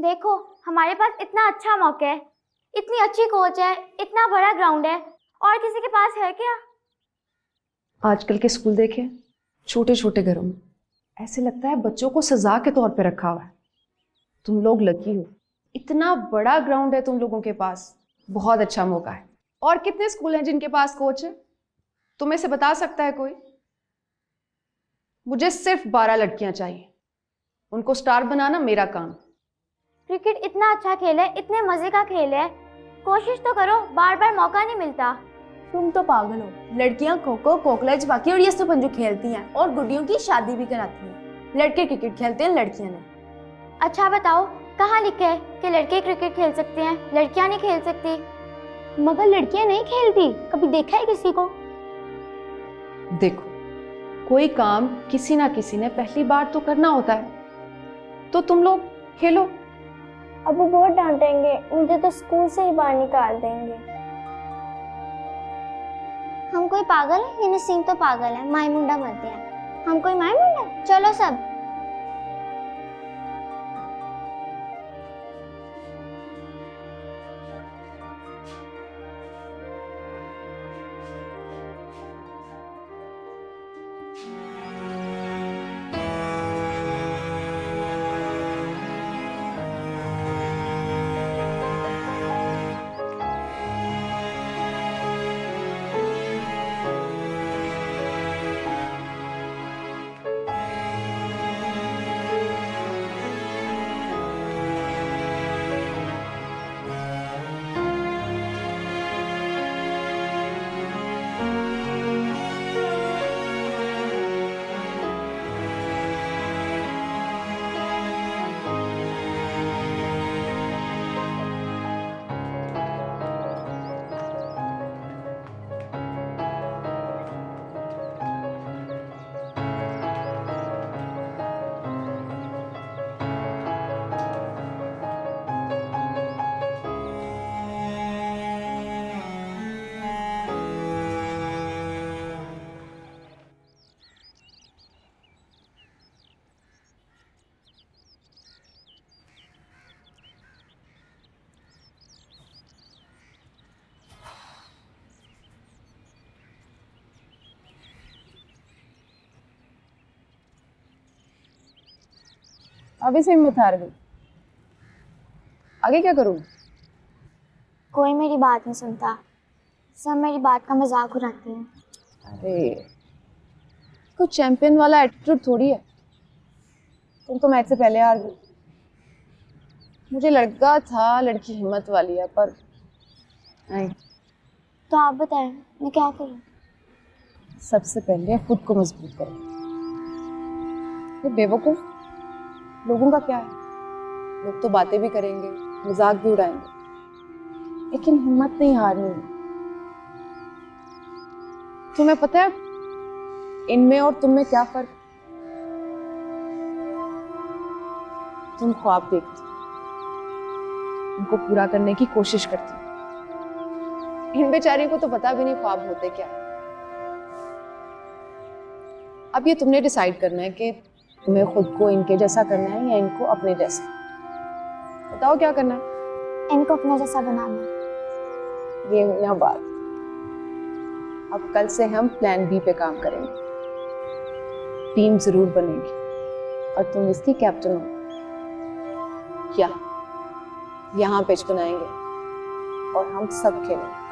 देखो, हमारे पास इतना अच्छा मौका है, इतनी अच्छी कोच है, इतना बड़ा ग्राउंड है, और किसी के पास है क्या? आजकल के स्कूल देखे, छोटे छोटे घरों में ऐसे लगता है बच्चों को सजा के तौर पे रखा हुआ है। तुम लोग लकी हो, इतना बड़ा ग्राउंड है तुम लोगों के पास, बहुत अच्छा मौका है। और कितने स्कूल हैं जिनके पास कोच है? तुम्हें से बता सकता है कोई? मुझे सिर्फ 12 लड़कियां चाहिए, उनको स्टार बनाना मेरा काम। क्रिकेट इतना अच्छा खेल है, इतने मजे का खेल है, कोशिश तो करो, बार बार मौका नहीं मिलता। तुम तो पागल हो। लड़कियां खो खो, कोकलेज, बाकी और ये सब पंजू खेलती हैं और गुड्डियों की शादी भी कराती हैं। लड़के क्रिकेट खेलते हैं, लड़कियां नहीं। अच्छा बताओ, कहाँ लिखे है कि लड़के क्रिकेट खेल सकते हैं, लड़कियां नहीं खेल सकती? मगर लड़कियां नहीं खेलती, कभी देखा है किसी को? देखो, कोई काम किसी ना किसी ने पहली बार तो करना होता है, तो तुम लोग खेलो। अब वो बहुत डांटेंगे, मुझे तो स्कूल से ही बाहर निकाल देंगे। हम कोई पागल है? ये नसीम तो पागल है, माई मुंडा मत है। हम कोई माई मुंडा? चलो सब। अभी से हिम्मत हार गई, आगे क्या करूं? कोई मेरी बात नहीं सुनता, सब मेरी बात का मजाक उड़ाते हैं। अरे, कोई चैंपियन वाला एटीट्यूड थोड़ी है। तुम तो मैच से पहले हार गई। मुझे लड़का था, लड़की हिम्मत वाली है, पर नहीं। तो आप बताएं, मैं क्या करूं? सबसे पहले खुद को मजबूत करो। ये बेवकूफ लोगों का क्या है? लोग तो बातें भी करेंगे, मजाक भी उड़ाएंगे, लेकिन हिम्मत नहीं हारनी। तुम्हें पता है इनमें और तुम में क्या फर्क? तुम ख्वाब देखती, उनको पूरा करने की कोशिश करती। इन बेचारियों को तो पता भी नहीं ख्वाब होते क्या। अब ये तुमने डिसाइड करना है कि तुम्हें खुद को इनके जैसा करना है या इनको अपने जैसा। बताओ क्या करना है? इनको अपने जैसा बनाना। ये हुई ना बात। अब कल से हम प्लान बी पे काम करेंगे। टीम जरूर बनेगी और तुम इसकी कैप्टन हो। क्या यहाँ पिच बनाएंगे और हम सब खेलेंगे।